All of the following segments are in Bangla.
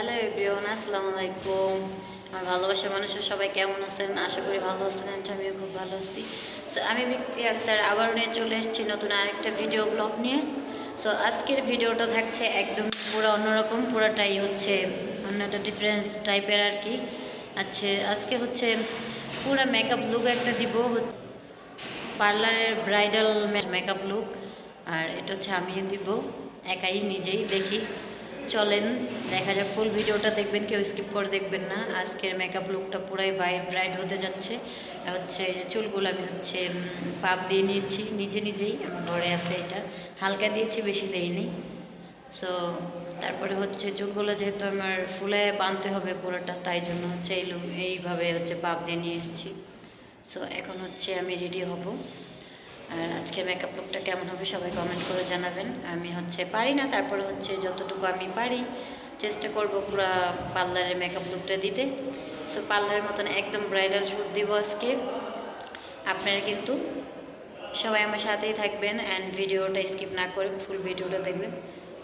হ্যালো এভরিওয়ান, আসসালামু আলাইকুম। আমার ভালোবাসার মানুষের সবাই কেমন আছেন? আশা করি ভালো আছেন। আমিও খুব ভালো আছি। সো আমি ব্যক্তি আক্তার আবার নিয়ে চলে এসেছি নতুন আরেকটা ভিডিও ব্লগ নিয়ে। সো আজকের ভিডিওটা থাকছে একদম পুরো অন্যরকম, পুরোটাই হচ্ছে অন্য একটা ডিফারেন্স টাইপের আর কি। আচ্ছা, আজকে হচ্ছে পুরো মেকআপ লুক একটা দিব, পার্লারের ব্রাইডাল মেকআপ লুক। আর এটা হচ্ছে আমিও দিব, একাই নিজেই দেখি। চলেন দেখা যাক, ফুল ভিডিওটা দেখবেন, কেউ স্কিপ করে দেখবেন না। আজকের মেকআপ লুকটা পুরাই ব্রাইড হতে যাচ্ছে। আর হচ্ছে এই যে চুলগুলো আমি হচ্ছে পাপ দিয়ে নিয়েছি নিজেই, আমার ঘরে আছে। এটা হালকা দিয়েছি, বেশি দেইনি। সো তারপরে হচ্ছে চুলগুলো যেহেতু আমার ফুলে বাঁধতে হবে পুরোটা, তাই জন্য হচ্ছে এইভাবে হচ্ছে পাপ দিয়ে নিয়ে এসেছি। সো এখন হচ্ছে আমি রেডি হব। আর আজকে মেকআপ লুকটা কেমন হবে সবাই কমেন্ট করে জানাবেন। আমি হচ্ছে পারি না, তারপরে হচ্ছে যতটুকু আমি পারি চেষ্টা করব পুরো পার্লারের মেকআপ লুকটা দিতে। সো পার্লারের মতন একদম ব্রাইডাল শ্যুট দিব আজকে। আপনারা কিন্তু সবাই আমার সাথেই থাকবেন অ্যান্ড ভিডিওটা স্কিপ না করে ফুল ভিডিওটা দেখবেন।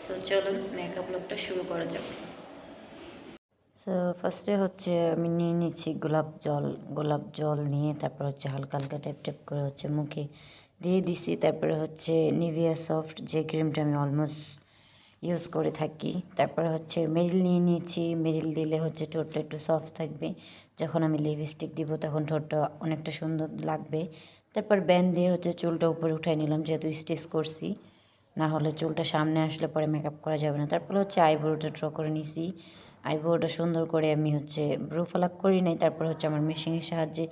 সো চলুন মেকআপ লুকটা শুরু করা যাবে। সো ফার্স্টে হচ্ছে আমি নিয়ে নিচ্ছি গোলাপ জল নিয়ে তারপর হচ্ছে হালকা হালকা ট্যাপ করে হচ্ছে মুখে দিয়ে দিছি। তারপরে হচ্ছে নিভিয়া সফট যে ক্রিমটা আমি অলমোস্ট ইউজ করে থাকি। তারপরে হচ্ছে মেরিল নিয়ে নিয়েছি। মেরিল দিলে হচ্ছে ঠোঁটটা একটু সফট থাকবে, যখন আমি লিপস্টিক দিব তখন ঠোঁটটা অনেকটা সুন্দর লাগবে। তারপর ব্যান্ড দিয়ে হচ্ছে চুলটা উপরে উঠাই নিলাম, যেহেতু স্টিচ করছি, না হলে চুলটা সামনে আসলে পরে মেকআপ করা যাবে না। তারপর হচ্ছে আইব্রোটা ড্র করে নিছি। আইব্রোটা সুন্দর করে আমি হচ্ছে ব্রু ফ্লাক করি নাই, তারপর হচ্ছে আমার মেশিনের সাহায্যে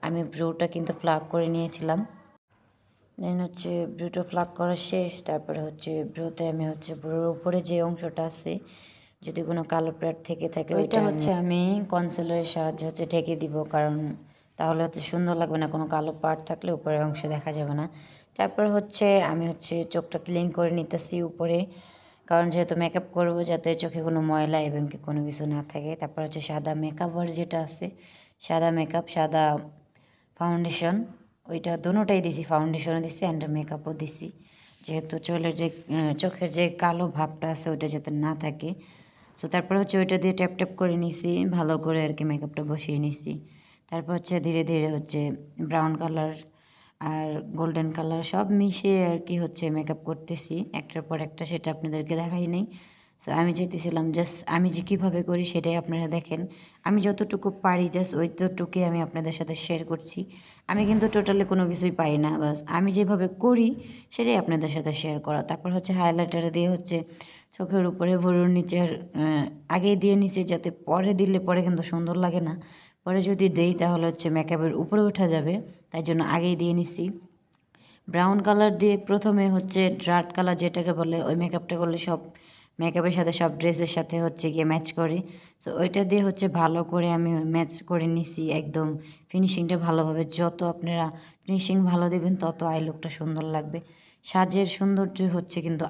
আমি ব্রুটা কিন্তু ফ্লাক করে নিয়েছিলাম। দেন হচ্ছে ব্রুটা ফ্লাক করা শেষ। তারপরে হচ্ছে ব্রুতে আমি হচ্ছে ব্রুর উপরে যে অংশটা আছে, যদি কোনো কালো প্যাড থেকে থাকে ওইটা হচ্ছে আমি কনসিলারের সাহায্যে হচ্ছে ঢেকে দিব, কারণ তাহলে হচ্ছে সুন্দর লাগবে না, কোনো কালো পার্ট থাকলে উপরের অংশে দেখা যাবে না। তারপর হচ্ছে আমি হচ্ছে চোখটা ক্লিন করে নিতেছি উপরে, কারণ যেহেতু মেকআপ করবো যাতে চোখে কোনো ময়লা এবং কি কোনো কিছু না থাকে। তারপর হচ্ছে সাদা মেকআপ যেটা আছে, সাদা মেকআপ, সাদা ফাউন্ডেশন, ওইটা দুটোটাই দিছি, ফাউন্ডেশনও দিছি অ্যান্ড মেকআপও দিছি, যেহেতু চোখের যে কালো ভাবটা আছে ওইটা যাতে না থাকে। সো তারপর হচ্ছে ওইটা দিয়ে ট্যাপ করে নিছি ভালো করে আর কি, মেকআপটা বসিয়ে নিছি। তারপর হচ্ছে ধীরে ধীরে হচ্ছে ব্রাউন কালার আর গোল্ডেন কালার সব মিশিয়ে আর কি হচ্ছে মেকআপ করতেছি একটার পর একটা, সেটা আপনাদেরকে দেখাই নাই। সো আমি চাইতেছিলাম জাস্ট আমি যে কীভাবে করি সেটাই আপনারা দেখেন। আমি যতটুকু পারি জাস্ট ওইটুকুই আমি আপনাদের সাথে শেয়ার করছি। আমি কিন্তু টোটালি কোনো কিছুই পারি না, বাস আমি যেভাবে করি সেটাই আপনাদের সাথে শেয়ার করা। তারপর হচ্ছে হাইলাইটার দিয়ে হচ্ছে চোখের উপরে ভুরুর নিচের আগেই দিয়ে নিছি, যাতে পরে দিলে পরে কিন্তু সুন্দর লাগে না। পরে যদি দেই তাহলে হচ্ছে মেকআপের উপরে ওঠা যাবে, তাই জন্য আগেই দিয়ে নিছি। ব্রাউন কালার দিয়ে প্রথমে হচ্ছে ডার্ক কালার যেটাকে বলে, ওই মেকআপটা করলে সব মেকআপের সাথে সব ড্রেসের সাথে হচ্ছে গিয়ে ম্যাচ করে। সো ওইটা দিয়ে হচ্ছে ভালো করে আমি ম্যাচ করে নিছি একদম, ফিনিশিংটা ভালোভাবে। যত আপনারা ফিনিশিং ভালো দেবেন তত আই লুকটা সুন্দর লাগবে। সাজের সৌন্দর্য হচ্ছে কিন্তু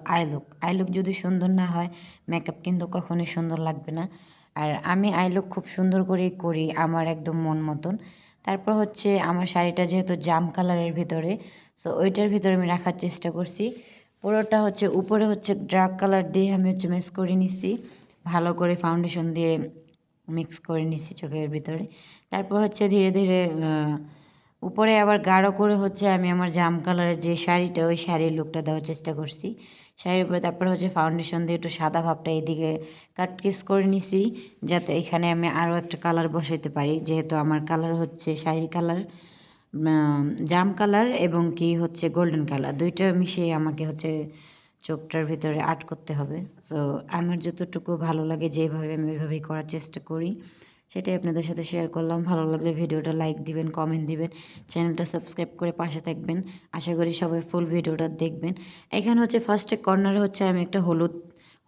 আই লুক যদি সুন্দর না হয় মেকআপ কিন্তু কখনোই সুন্দর লাগবে না। আর আমি আই লুক খুব সুন্দর করেই করি, আমার একদম মন মতন। তারপর হচ্ছে আমার শাড়িটা যেহেতু জাম কালারের ভিতরে, সো ওইটার ভিতরে আমি রাখার চেষ্টা করছি। পুরোটা হচ্ছে উপরে হচ্ছে ডার্ক কালার দিয়ে আমি হচ্ছে মিক্স করে নিছি, ভালো করে ফাউন্ডেশন দিয়ে মিক্স করে নিছি চোখের ভিতরে। তারপর হচ্ছে ধীরে ধীরে উপরে আবার গাঢ় করে হচ্ছে আমি আমার জাম কালারের যে শাড়িটা, ওই শাড়ির লুকটা দেওয়ার চেষ্টা করছি শাড়ির উপরে। তারপরে হচ্ছে ফাউন্ডেশন দিয়ে একটু সাদা ভাবটা এইদিকে কাটকিস করে নিছি, যাতে এখানে আমি আরও একটা কালার বসাইতে পারি, যেহেতু আমার কালার হচ্ছে শাড়ির কালার জাম কালার এবং কি হচ্ছে গোল্ডেন কালার, দুইটা মিশিয়ে আমাকে হচ্ছে চোখটার ভিতরে আর্ট করতে হবে। সো আমার যতটুকু ভালো লাগে যেভাবে আমি ওইভাবেই করার চেষ্টা করি, সেটাই আপনাদের সাথে শেয়ার করলাম। ভালো লাগলে ভিডিওটা লাইক দিবেন, কমেন্ট দিবেন, চ্যানেলটা সাবস্ক্রাইব করে পাশে থাকবেন। আশা করি সবাই ফুল ভিডিওটা দেখবেন। এখানে হচ্ছে ফার্স্টে কর্নারে হচ্ছে আমি একটা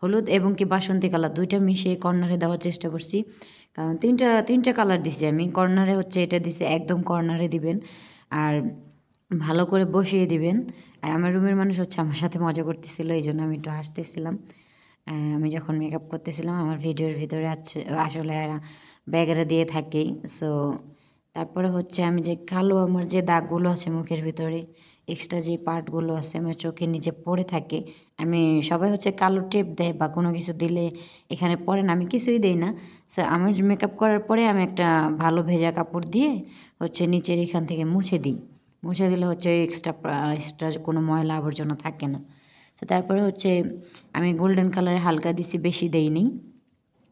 হলুদ এবং কি বাসন্তী কালার দুইটা মিশিয়ে কর্নারে দেওয়ার চেষ্টা করছি, কারণ তিনটা কালার দিছি আমি কর্নারে, হচ্ছে এটা দিছি একদম কর্নারে দিবেন আর ভালো করে বসিয়ে দিবেন। আর আমার রুমের মানুষ হচ্ছে আমার সাথে মজা করতেছিল, এই জন্য আমি একটু হাসতেছিলাম। আমি যখন মেকআপ করতেছিলাম আমার ভিডিওর ভিতরে আসলে ব্যাগেরা দিয়ে থাকেই। সো তারপরে হচ্ছে আমি যে কালো আমার যে দাগগুলো আছে মুখের ভিতরে, এক্সট্রা যে পার্টগুলো আছে আমার চোখের নিচে পড়ে থাকে, আমি সবাই হচ্ছে কালো টেপ দেয় বা কোনো কিছু দিলে এখানে পড়ে না, আমি কিছুই দেই না। সো আমার মেকআপ করার পরে আমি একটা ভালো ভেজা কাপড় দিয়ে হচ্ছে নিচের এখান থেকে মুছে দিই। মুছে দিলে হচ্ছে এক্সট্রা কোনো ময়লা আবর্জনা থাকে না। তো তারপরে হচ্ছে আমি গোল্ডেন কালারে হালকা দিছি, বেশি দেইনি।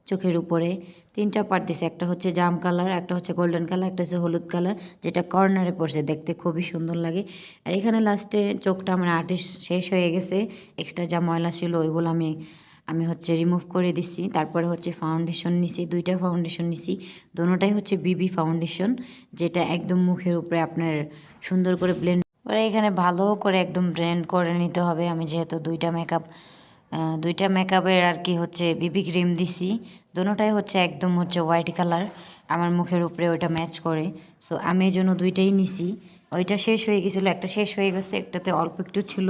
চোখের উপরে 3টা পার্ট দিছি, একটা হচ্ছে জাম কালার, একটা হচ্ছে গোল্ডেন কালার, একটা হচ্ছে হলুদ কালার, যেটা কর্নারে পড়ছে, দেখতে খুবই সুন্দর লাগে। আর এখানে লাস্টে চোখটা আমার আর্টিস্ট শেষ হয়ে গেছে, এক্সট্রা যা ময়লা ছিল ওইগুলো আমি আমি হচ্ছে রিমুভ করে দিছি। তারপরে হচ্ছে ফাউন্ডেশন নিছি, 2টা ফাউন্ডেশন নিছি, দোনোটাই হচ্ছে বিবি ফাউন্ডেশন, যেটা একদম মুখের উপরে আপনার সুন্দর করে ব্লেন্ড করে এখানে ভালো করে একদম ব্লেন্ড করে নিতে হবে। আমি যেহেতু 2টা মেকআপের আর কি হচ্ছে বিবি ক্রিম দিছি, দোনোটাই হচ্ছে একদম হচ্ছে হোয়াইট কালার, আমার মুখের উপরে ওইটা ম্যাচ করে। সো আমি এই জন্য 2টাই নিছি। ওইটা শেষ হয়ে গেছিলো, একটা শেষ হয়ে গেছে, একটাতে অল্প একটু ছিল,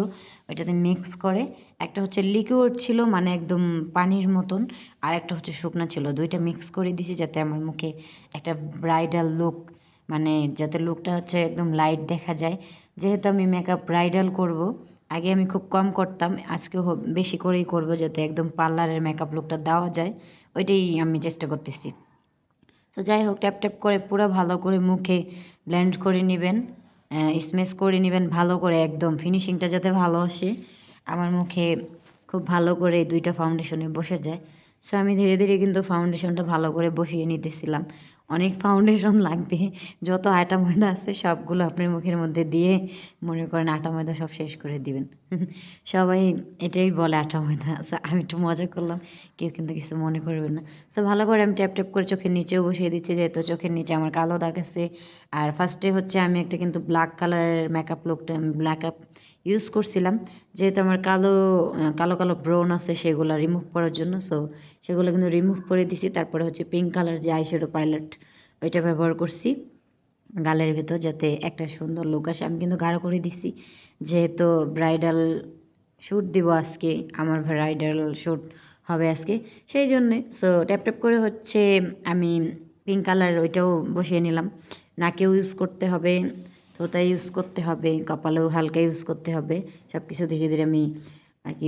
ওইটাতে মিক্স করে। একটা হচ্ছে লিকুইড ছিল মানে একদম পানির মতন, আর একটা হচ্ছে শুকনা ছিল, 2টা মিক্স করে দিছি যাতে আমার মুখে একটা ব্রাইডাল লুক, মানে যাতে লুকটা হচ্ছে একদম লাইট দেখা যায়। যেহেতু আমি মেকআপ ব্রাইডাল করব, আগে আমি খুব কম করতাম, আজকে বেশি করেই করব যাতে একদম পার্লারের মেকআপ লুকটা দেওয়া যায়, ওইটাই আমি চেষ্টা করতেছি। তো যাই হোক, ট্যাপ ট্যাপ করে পুরো ভালো করে মুখে ব্লেন্ড করে নেবেন, স্মেচ করে নেবেন ভালো করে, একদম ফিনিশিংটা যাতে ভালো আসে আমার মুখে, খুব ভালো করে 2টা ফাউন্ডেশনে বসে যায়। সো আমি ধীরে ধীরে কিন্তু ফাউন্ডেশনটা ভালো করে বসিয়ে নিতেছিলাম। অনেক ফাউন্ডেশন লাগবে, যত আটা ময়দা আছে সবগুলো আপনার মুখের মধ্যে দিয়ে মনে করেন আটা ময়দা সব শেষ করে দিবেন। সবাই এটাই বলে আটা ময়দা। সো আমি একটু মজা করলাম, কেউ কিন্তু কিছু মনে করবেন না। সো ভালো করে আমি ট্যাপ ট্যাপ করে চোখের নিচেও বসিয়ে দিচ্ছি, যেহেতু চোখের নিচে আমার কালো দাগ আছে। আর ফার্স্টে হচ্ছে আমি একটা কিন্তু ব্ল্যাক কালারের মেকআপ লুকটা ব্ল্যাক আপ ইউজ করছিলাম, যেহেতু আমার কালো কালো ব্রাউন আছে সেগুলো রিমুভ করার জন্য। সো সেগুলো কিন্তু রিমুভ করে দিছি। তারপরে হচ্ছে পিঙ্ক কালার যে আইশ্যাডো পাইলেট ওইটা ব্যবহার করছি গালের ভেতর, যাতে একটা সুন্দর লুক আসে। আমি কিন্তু গাঢ় করে দিছি, যেহেতু ব্রাইডাল শ্যুট দিব আজকে, আমার ব্রাইডাল শ্যুট হবে আজকে, সেই জন্যে। সো ট্যাপ ট্যাপ করে হচ্ছে আমি পিঙ্ক কালার ওইটাও বসিয়ে নিলাম। নাকেও ইউজ করতে হবে, থোতায় ইউজ করতে হবে, কপালেও হালকা ইউজ করতে হবে, সব কিছু ধীরে ধীরে আমি আর কি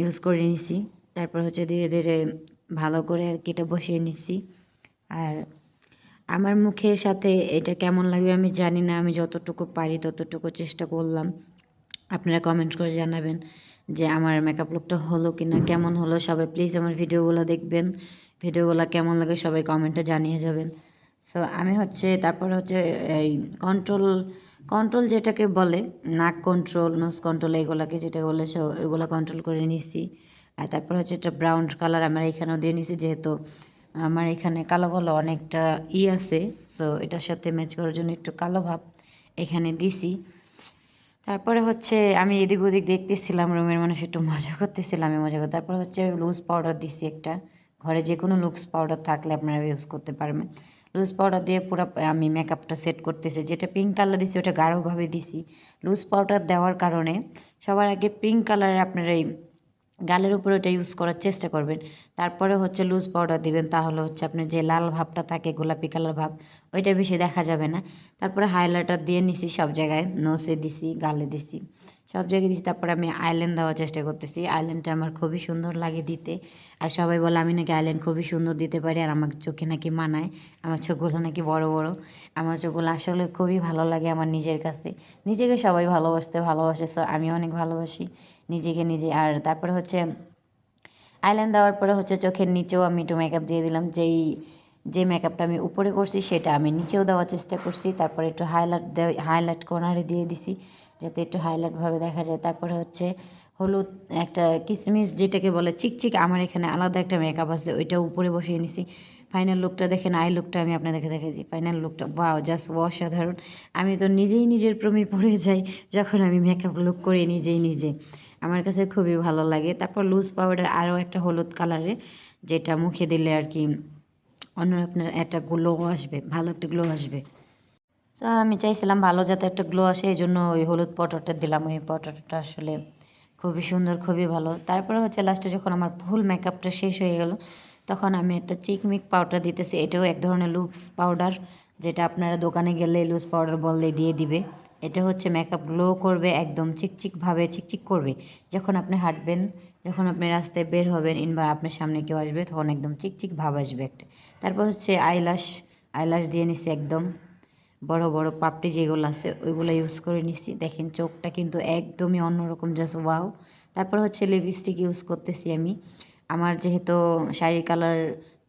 ইউজ করে নিছি। তারপর হচ্ছে ধীরে ধীরে ভালো করে আর কি এটা বসিয়ে নিছি। আর আমার মুখের সাথে এটা কেমন লাগবে আমি জানি না, আমি যতটুকু পারি ততটুকু চেষ্টা করলাম। আপনারা কমেন্ট করে জানাবেন যে আমার মেকআপ লুকটা হলো কি না, কেমন হলো। সবাই প্লিজ আমার ভিডিওগুলো দেখবেন, ভিডিওগুলো কেমন লাগে সবাই কমেন্টে জানিয়ে যাবেন। সো আমি হচ্ছে তারপর হচ্ছে এই কন্ট্রোল কন্ট্রোল যেটাকে বলে, নাক কন্ট্রোল, নোজ কন্ট্রোল, এগুলাকে যেটা বলে সো এগুলো কন্ট্রোল করে নিছি। আর তারপর হচ্ছে একটা ব্রাউন কালার আমার এখানেও দিয়ে নিছি, যেহেতু আমার এখানে কালো কালো অনেকটা আছে। সো এটার সাথে ম্যাচ করার জন্য একটু কালো ভাব এখানে দিছি। তারপরে হচ্ছে আমি এদিক ওদিক দেখতেছিলাম, রুমের মানুষ একটু মজা করতেছিলাম, আমি মজা করতে। তারপরে হচ্ছে লুজ পাউডার দিছি একটা, ঘরে যে কোনো লুজ পাউডার থাকলে আপনারা ইউজ করতে পারবেন। লুজ পাউডার দিয়ে পুরো আমি মেকআপটা সেট করতেছি। যেটা পিঙ্ক কালার দিছি ওটা গাঢ়ভাবে দিছি। লুজ পাউডার দেওয়ার কারণে সবার আগে পিঙ্ক কালারের আপনারা এই গালের উপরে ওটা ইউজ করার চেষ্টা করবেন। তারপরে হচ্ছে লুজ পাউডার দিবেন, তাহলে হচ্ছে আপনার যে লাল ভাবটা থাকে, গোলাপি কালার ভাব, ওইটা বেশি দেখা যাবে না। তারপরে হাইলাইটার দিয়ে নিছি সব জায়গায়, নোসে দিছি, গালে দিছি, সব জায়গায় দিছি। তারপরে আমি আইল্যান্ড দেওয়ার চেষ্টা করতেছি। আইল্যান্ডটা আমার খুবই সুন্দর লাগে দিতে, আর সবাই বলে আমি নাকি আইল্যান্ড খুবই সুন্দর দিতে পারি, আর আমার চোখে নাকি মানায়, আমার চোখগুলো নাকি বড় বড়। আমার চোখগুলো আসলে খুবই ভালো লাগে আমার নিজের কাছে, নিজেকে সবাই ভালোবাসে। সো আমি অনেক ভালোবাসি নিজেকে নিজে। আর তারপরে হচ্ছে আইল্যান্ড দেওয়ার পরে হচ্ছে চোখের নিচেও আমি একটু মেকআপ দিয়ে দিলাম, যে মেকআপটা আমি উপরে করছি সেটা আমি নিচেও দেওয়ার চেষ্টা করছি। তারপরে একটু হাইলাইট কর্নারে দিয়ে দিছি, যাতে একটু হাইলাইটভাবে দেখা যায়। তারপরে হচ্ছে হলুদ একটা কিসমিস যেটাকে বলে চিকচিক, আমার এখানে আলাদা একটা মেকআপ আছে, ওইটা উপরে বসিয়ে নিছি। ফাইনাল লুকটা দেখেন, আই লুকটা আমি আপনাদেরকে দেখাচ্ছি। ফাইনাল লুকটা ওয়াও, জাস্ট অসাধারণ। আমি তো নিজেই নিজের প্রেমে পড়ে যাই যখন আমি মেকআপ লুক করি নিজে, আমার কাছে খুবই ভালো লাগে। তারপর লুজ পাউডার আরও একটা হলুদ কালারের, যেটা মুখে দিলে আর কি অন্য আপনার একটা গ্লো আসবে, ভালো একটা গ্লো আসবে। তো আমি চাইছিলাম ভালো যাতে একটা গ্লো আসে, এই জন্য ওই হলুদ পাউডারটা দিলাম। ওই পাউডারটা আসলে খুবই সুন্দর, খুবই ভালো। তারপরে হচ্ছে লাস্টে যখন আমার ফুল মেকআপটা শেষ হয়ে গেল, তখন আমি একটা চিকমিক পাউডার দিতেছি, এটাও এক ধরনের লুক্স পাউডার, যেটা আপনারা দোকানে গেলে লুজ পাউডার বললে দিয়ে দিবে। এটা হচ্ছে মেকআপ গ্লো করবে, একদম চিকচিকভাবে চিকচিক করবে। যখন আপনি হাঁটবেন, যখন আপনি রাস্তায় বের হবেন কিংবা আপনার সামনে কেউ আসবে তখন একদম চিকচিক ভাব আসবে একটা। তারপর হচ্ছে আইল্যাশ দিয়ে নিছি একদম বড় বড় পাপড়ি যেগুলো আছে ওইগুলো ইউজ করে নিছি। দেখেন চোখটা কিন্তু একদমই অন্যরকম, জাস্ট ওয়াও। তারপর হচ্ছে লিপস্টিক ইউজ করতেছি আমি। আমার যেহেতু শাড়ির কালার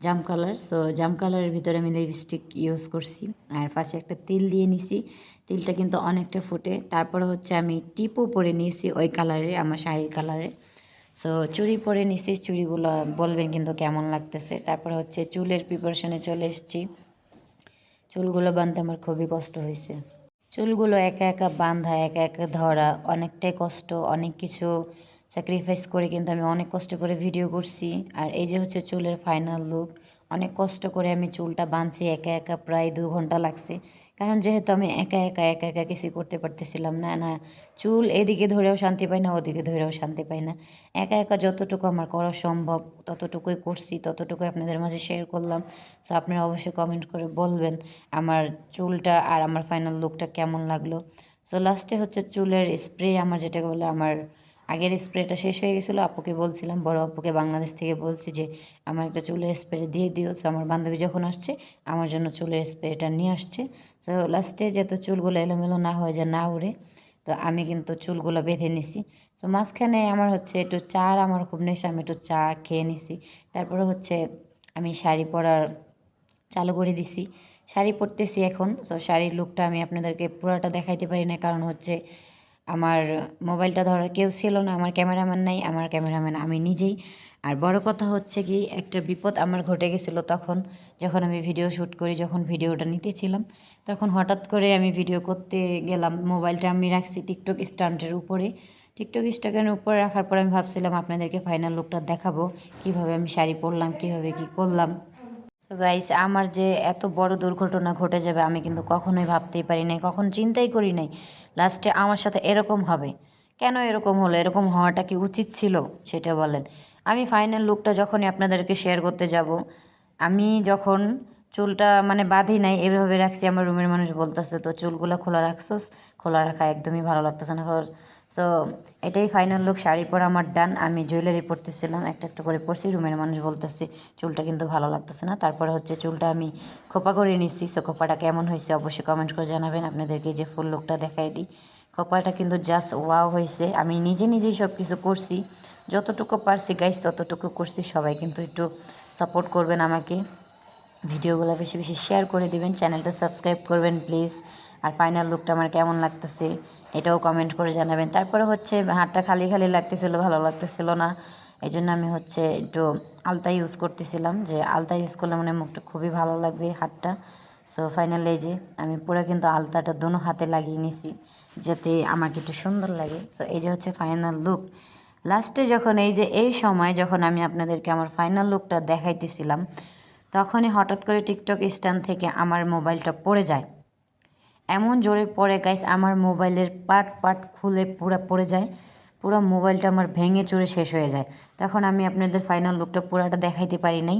জাম কালার, সো জাম কালারের ভিতরে আমি লিপস্টিক ইউজ করছি। আর পাশে একটা তিল দিয়ে নিছি, তিলটা কিন্তু অনেকটা ফুটে। তারপরে হচ্ছে আমি টিপও পরে নিয়েছি ওই কালারে, আমার শাড়ির কালারে। সো চুড়ি পরে নিছি, চুড়িগুলো বলবেন কিন্তু কেমন লাগতেছে। তারপরে হচ্ছে চুলের প্রিপারেশনে চলে এসেছি। চুলগুলো বাঁধতে আমার খুবই কষ্ট হয়েছে। চুলগুলো একা একা বাঁধা, একা একা ধরা অনেকটাই কষ্ট। অনেক কিছু স্যাক্রিফাইস করে কিন্তু আমি অনেক কষ্ট করে ভিডিও করছি। আর এই যে হচ্ছে চুলের ফাইনাল লুক। অনেক কষ্ট করে আমি চুলটা বাঁধছি একা একা, প্রায় 2 ঘন্টা লাগছে। কারণ যেহেতু আমি একা একা কিছুই করতে পারতেছিলাম না। না চুল এদিকে ধরেও শান্তি পাই না, ওদিকে ধরেও শান্তি পাই না। একা একা যতটুকু আমার করা সম্ভব ততটুকুই করছি, ততটুকুই আপনাদের মাঝে শেয়ার করলাম। সো আপনারা অবশ্যই কমেন্ট করে বলবেন আমার চুলটা আর আমার ফাইনাল লুকটা কেমন লাগলো। সো লাস্টে হচ্ছে চুলের স্প্রে, আমার যেটা বলে আমার আগের স্প্রেটা শেষ হয়ে গেছিলো। আপুকে বলছিলাম, বড় আপুকে বাংলাদেশ থেকে বলছি যে আমার একটা চুলের স্প্রে দিয়ে দিও। সো আমার বান্ধবী যখন আসছে আমার জন্য চুলের স্প্রেটা নিয়ে আসছে। সো লাস্টে যেহেতু চুলগুলো এলোমেলো না হয়ে যায়, না উড়ে, তো আমি কিন্তু চুলগুলো বেঁধে নিছি। তো মাঝখানে আমার হচ্ছে একটু চার আমার খুব নেশা, আমি একটু চা খেয়ে নিছি। তারপরে হচ্ছে আমি শাড়ি পরার চালু করে দিছি, শাড়ি পরতেছি এখন। সো শাড়ির লুকটা আমি আপনাদেরকে পুরোটা দেখাইতে পারি না, কারণ হচ্ছে আমার মোবাইলটা ধরার কেউ ছিল না, আমার ক্যামেরাম্যান নাই, আমার ক্যামেরাম্যান আমি নিজেই। আর বড় কথা হচ্ছে কি, একটা বিপদ আমার ঘটে গেছিলো তখন, যখন আমি ভিডিও শ্যুট করি, যখন ভিডিওটা নিতেছিলাম, তখন হঠাৎ করে আমি ভিডিও করতে গেলাম, মোবাইলটা আমি রাখছি টিকটক স্ট্যান্ডের উপরে। টিকটক স্ট্যান্ডের উপরে রাখার পর আমি ভাবছিলাম আপনাদেরকে ফাইনাল লুকটা দেখাবো, কিভাবে আমি শাড়ি পরলাম, কিভাবে কি করলাম। তো গাইস, আমার যে এত বড় দুর্ঘটনা ঘটে যাবে আমি কিন্তু কখনোই ভাবতেই পারি নাই, কখন চিন্তাই করি নাই লাস্টে আমার সাথে এরকম হবে। কেন এরকম হলো? এরকম হওয়াটা কি উচিত ছিল সেটা বলেন। আমি ফাইনাল লুকটা যখনই আপনাদেরকে শেয়ার করতে যাব, আমি যখন চুলটা মানে বাঁধি নাই, এভাবে রাখছি, আমার রুমের মানুষ বলতেছে তো চুলগুলো খোলা রাখছোস, খোলা রাখা একদমই ভালো লাগতেছে না। সো এটাই ফাইনাল লুক। শাড়ি পরা আমার ডান, আমি জুয়েলারি পরতেছিলাম, একটা একটা করে পরছি। রুমের মানুষ বলতেছে চুলটা কিন্তু ভালো লাগতেছে না। তারপরে হচ্ছে চুলটা আমি খোপা করে নিচ্ছি। সো খোপাটা কেমন হয়েছে অবশ্যই কমেন্ট করে জানাবেন। আপনাদেরকে যে ফুল লুকটা দেখাই দিই, খোপাটা কিন্তু জাস্ট ওয়াও হয়েছে। আমি নিজেই সব কিছু করছি, যতটুকু পারছি গাইস ততটুকু করছি। সবাই কিন্তু একটু সাপোর্ট করবেন আমাকে, ভিডিওগুলো বেশি বেশি শেয়ার করে দিবেন, চ্যানেলটা সাবস্ক্রাইব করবেন প্লিজ। আর ফাইনাল লুকটা আমার কেমন লাগতেছে এটাও কমেন্ট করে জানাবেন। তারপরে হচ্ছে হাতটা খালি খালি লাগতেছিল, ভালো লাগতেছিল না, এই জন্য আমি হচ্ছে একটু আলতা ইউজ করতেছিলাম, যে আলতা ইউজ করলে মানে মুখটা খুবই ভালো লাগবে, হাতটা। সো ফাইনালি এই যে আমি পুরো কিন্তু আলতাটা দোনো হাতে লাগিয়ে নিছি, যাতে আমাকে একটু সুন্দর লাগে। সো এই যে হচ্ছে ফাইনাল লুক। লাস্টে যখন এই সময় যখন আমি আপনাদেরকে আমার ফাইনাল লুকটা দেখাইতেছিলাম, তখনই হঠাৎ করে টিকটক স্ট্যান্ড থেকে আমার মোবাইলটা পড়ে যায়। এমন জোরে পড়ে গাইস, আমার মোবাইলের পার্ট খুলে পুরো পড়ে যায়, পুরো মোবাইলটা আমার ভেঙে চুরে শেষ হয়ে যায়। তখন আমি আপনাদের ফাইনাল লুকটা পুরোটা দেখাইতে পারি নাই।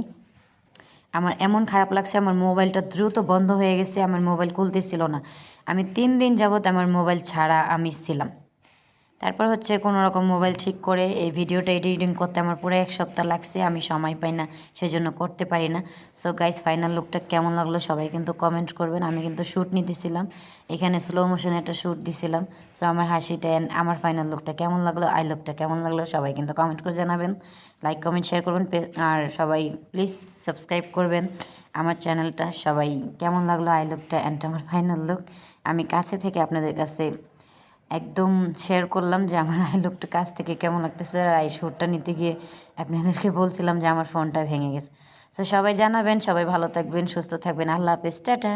আমার এমন খারাপ লাগছে, আমার মোবাইলটা দ্রুত বন্ধ হয়ে গেছে, আমার মোবাইল খুলতেছিল না। আমি 3 দিন যাবত আমার মোবাইল ছাড়া আমি ছিলাম। তারপর হচ্ছে কোনো রকম মোবাইল ঠিক করে এই ভিডিওটা এডিটিং করতে আমার পুরো 1 সপ্তাহ লাগছে, আমি সময় পাই না, সেজন্য করতে পারি না। সো গাইস, ফাইনাল লুকটা কেমন লাগলো সবাই কিন্তু কমেন্ট করবেন। আমি কিন্তু শ্যুট নিতেছিলাম, এখানে স্লো মোশনে একটা শ্যুট দিছিলাম। সো আমার হাসিটা আমার ফাইনাল লুকটা কেমন লাগলো, আই লুকটা কেমন লাগলো সবাই কিন্তু কমেন্ট করে জানাবেন, লাইক কমেন্ট শেয়ার করবেন। আর সবাই প্লিজ সাবস্ক্রাইব করবেন আমার চ্যানেলটা। সবাই কেমন লাগলো আই লুকটা অ্যান্ড আমার ফাইনাল লুক, আমি কাছে থেকে আপনাদের কাছে একদম শেয়ার করলাম যে আমার আই লুকটা কাছ থেকে কেমন লাগতেছে। আর এই শ্যুটটা নিতে গিয়ে আপনাদেরকে বলছিলাম যে আমার ফোনটা ভেঙে গেছে। তো সবাই জানাবেন, সবাই ভালো থাকবেন, সুস্থ থাকবেন, আল্লাহ হাফেজ, টাটা।